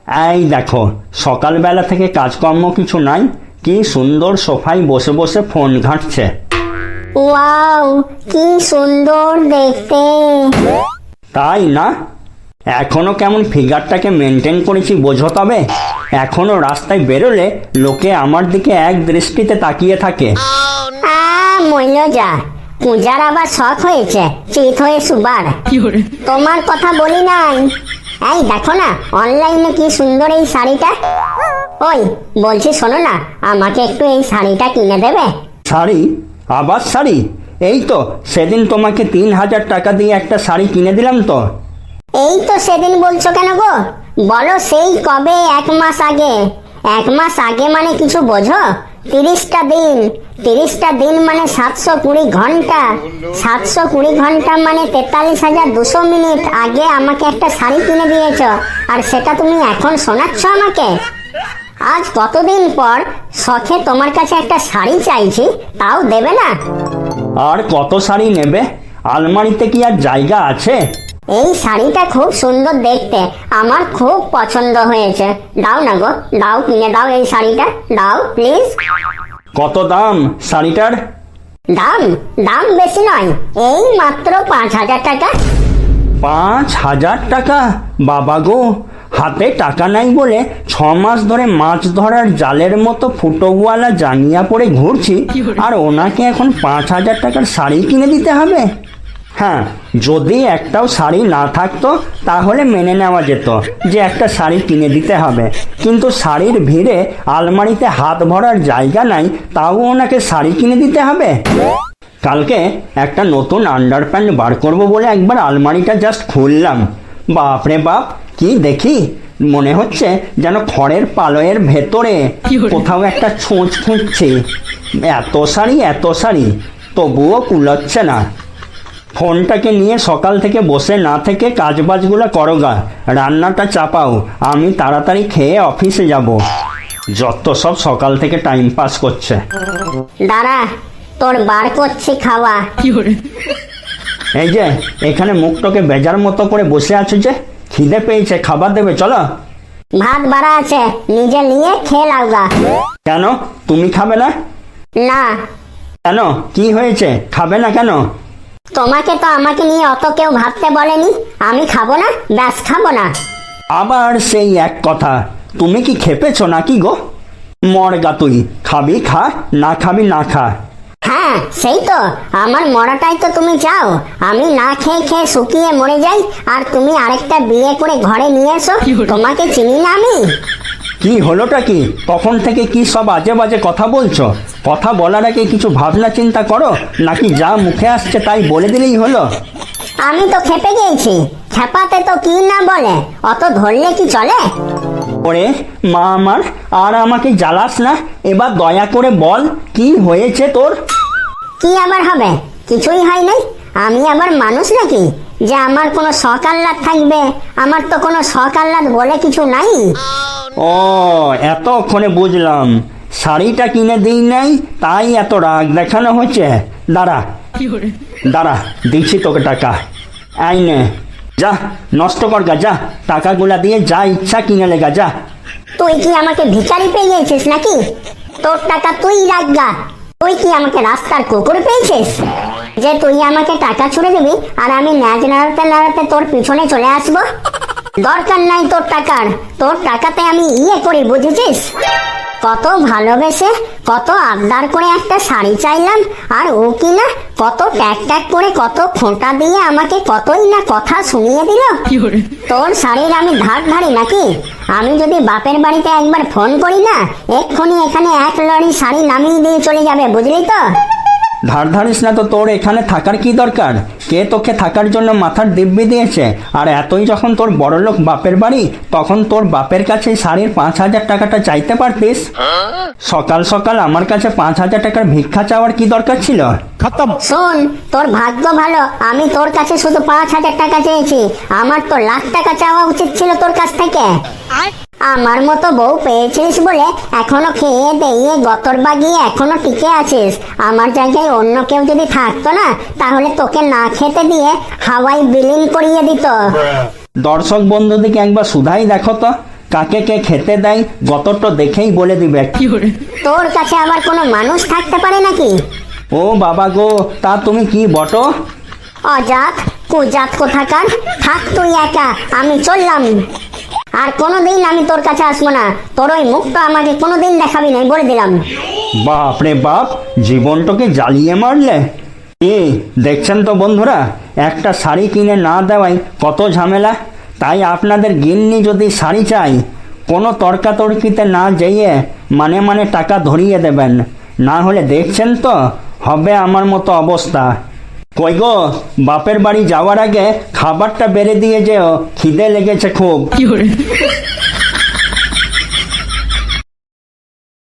এই দেখো, সকালবেলা থেকে কাজকর্ম কিছু নাই, কি সুন্দর সোফায় বসে বসে ফোন ঘাঁটছে। ওয়াও, কি সুন্দর দেখতে। তাই না? এখনো কেমন ফিগারটাকে মেনটেন করেছি বোঝো তবে। এখনো রাস্তায় বেরোলে লোকে আমার দিকে এক দৃষ্টিতে তাকিয়ে থাকে। মইল যা, পূজার আবার শখ হয়েছে চিত হয়ে সুবার। তোমার কথা বলি নাই। এই দেখো না, অনলাইনে কি সুন্দর এই শাড়িটা। ওই বলছি, শোনো না, আমাকে একটু এই শাড়িটা কিনে দেবে? শাড়ি? আবার শাড়ি? এই তো সেদিন তোমাকে 3,000 টাকা দিয়ে একটা শাড়ি কিনে দিলাম তো। এই তো সেদিন বলছো কেন গো? বলো সেই কবে? 1 মাস আগে। 1 মাস আগে মানে কিছু বোঝো? 30টা দিন। 30টা দিন মানে 720 ঘন্টা। 720 ঘন্টা মানে 43,200 মিনিট আগে আমাকে একটা শাড়ি কিনে দিয়েছ, আর সেটা তুমি এখন শোনাচ্ছ আমাকে? আজ কতদিন পর শখে তোমার কাছে একটা শাড়ি চাইছি, তাও দেবে না? আর কত শাড়ি নেবে? আলমারিতে কি আর জায়গা আছে? এই শাড়িটা খুব সুন্দর দেখতে, আমার খুব পছন্দ হয়েছে। দাও না গো, দাও, কিনে দাও এই শাড়িটা, দাও প্লিজ। কত দাম শাড়িটার? দাম? দাম বেশি নয়, এই মাত্র 5,000 টাকা। 5,000 টাকা? বাবা গো, হাতে টাকা নাই বলে 6 মাস ধরে মাছ ধরার জালের মতো ফুটোওয়ালা জাঙ্গিয়া পরে ঘুরছি, আর ওনাকে এখন 5,000 টাকার শাড়ি কিনে দিতে হবে? হ্যাঁ, যদি একটাও শাড়ি না থাকতো তাহলে মেনে নেওয়া যেত যে একটা শাড়ি কিনে দিতে হবে, কিন্তু শাড়ির ভিড়ে আলমারিতে হাত ভরার জায়গা নাই, তাও ওনাকে শাড়ি কিনে দিতে হবে? কালকে একটা নতুন আন্ডারপ্যান্ট বার করব বলে একবার আলমারিটা জাস্ট খুললাম, বাপরে বাপ, কি দেখি! মনে হচ্ছে যেন খড়ের পালয়ের ভেতরে কোথাও একটা ছোঁচ খুঁজছি। এত শাড়ি, তবুও কুলাচ্ছে না। ফোনটাকে নিয়ে সকাল থেকে বসে না থেকে কাজবাজগুলো করো গা, রান্নাটা চাপাও, আমি তাড়াতাড়ি খেয়ে অফিসে যাব। যত সব সকাল থেকে টাইম পাস করছে। দাঁড়া, তোর বার করছি খাওয়া। এই যে এখানে মুখটাকে বেজার মতো করে বসে আছো যে, খিদে পেয়েছে, খাবার দেবে চলো। ভাত বাড়া আছে, নিজে নিয়ে খেয়ে লাও গা। কেন, তুমি খাবে না? না। কেন, কি হয়েছে, খাবে না কেন? তোমাকে তো আমাকে নিয়ে অত কেউ ভাবতে বলেনি, আমি খাবো না, ব্যাস খাবো না। আবার সেই এক কথা, তুমি কি খেপেছো নাকি গো? মরগা তুই, খাবি খা, না খাবি না খা। হ্যাঁ, সেই তো, আমার মরাটাই তো তুমি চাও। আমি না খেয়ে খেয়ে শুকিয়ে মরে যাই, আর তুমি আরেকটা বিয়ে করে ঘরে নিয়ে এসো। তোমাকে চিনি না আমি? কি হলোটা কি? তখন থেকে কি সব আজে বাজে কথা বলছো? কথা বলার আগে কিছু ভাবনা চিন্তা করো, নাকি যা মুখে আসছে তাই বলে দিলেই হলো? আমি তো খেপে গেছি, খেপাতে তো কি না বলে, অত ধরলে কি চলে? ওরে মা আমার, আর আমাকে জ্বালাস না, এবার দয়া করে বল কি হয়েছে তোর? কি আবার হবে? কিছুই হয় নাই। আমি আবার মানুষ নাকি যে আমার কোনো শখ আহ্লাদ থাকবে? আমার তো কোনো শখ আহ্লাদ বলে কিছু নাই। ও, এতক্ষণে বুঝলাম, শাড়িটা কিনে দিই নাই তাই এত রাগ দেখানো হচ্ছে। দাঁড়া দাঁড়া, দিচ্ছি তোকে টাকা। এই নে, যা নষ্ট কর গা, যা টাকাগুলা দিয়ে যা ইচ্ছা কিনে লেগা যা। তুই কি আমাকে ভিখারি পেয়ে গেছিস নাকি? তোর টাকা তুই রাখ গা। তুই কি আমাকে রাস্তার কুকুর পেয়েছিস যে তুই আমাকে টাকা ছুড়ে দিবি আর আমি ন্যাজ নাড়াতে নাড়াতে তোর পিছনে চলে আসবো? দরকার নাই তোর টাকার, তোর টাকাতে আমি ইয়ে করি, বুঝেছিস? কত ভালোবেসে, কত আবদার করে একটা শাড়ি চাইলাম, আর ও কিনা কত ট্যাক ট্যাক করে, কত খোঁটা দিয়ে আমাকে কতই না কথা শুনিয়ে দিল। তোর শাড়ির আমি ধার ধারি নাকি? আমি যদি বাপের বাড়িতে একবার ফোন করি না, এক্ষুনি এখানে 1 লরি শাড়ি নামিয়ে দিয়ে চলে যাবে, বুঝলি তো? ধার ধারিস না তো, তোর এখানে থাকার কি দরকার? কে তোকে থাকার জন্য মাথার দিব্যি দিয়েছে? আর এতই যখন তোর বড়লোক বাপের বাড়ি, তখন তোর বাপের কাছে শাড়ির 5,000 টাকাটা চাইতে পারতিস। সকাল সকাল আমার কাছে 5,000 টাকার ভিক্ষা চাওয়ার কি দরকার ছিল? খতম। শোন, তোর ভাগ্য ভালো, আমি তোর কাছে শুধু 5,000 টাকা চেয়েছি। আমার তো লাখ টাকা চাওয়া উচিত ছিল তোর কাছ থেকে। আমার মতো বউ পেয়েছিস বলে এখনো খেয়ে দিয়ে গতর বাগিয়ে এখনো টিকে আছিস। আমার জায়গায় অন্য কেউ যদি থাকতো না, তাহলে তোকে না খেতে দিয়ে হাওয়াই বিলীন করিয়ে দিত। দর্শক বন্ধুদেরকে একবার শুধাই দেখো তো, কাকে কে খেতে দেয় গতটা দেখেই বলে দিবে। তোর কাছে আবার কোনো মানুষ থাকতে পারে নাকি? ও বাবা গো, তা তুমি কি বটো? অজাত কুজাত কোথাকার, থাক তুই একা, আমি চললাম। আর কোনোদিন আমি তোর কাছে আসবো না, তোর ওই মুখটা আমাকে কোনোদিন দেখাবি না, বলে দিলাম। বাপ রে বাপ, জীবনটাকে জ্বালিয়ে মারলে। কি দেখছেন তো বন্ধুরা, একটা শাড়ি কিনে না দেওয়াই কত ঝামেলা। তাই আপনাদের গিন্নি যদি শাড়ি চাই, কোনো তর্কাতর্কিতে না যেয়ে মানে মানে টাকা ধরিয়ে দেবেন, না হলে দেখছেন তো হবে আমার মতো অবস্থা। কই গো, বাপের বাড়ি যাওয়ার আগে খাবারটা বেড়ে দিয়ে যেও, খিদে লেগেছে খুব।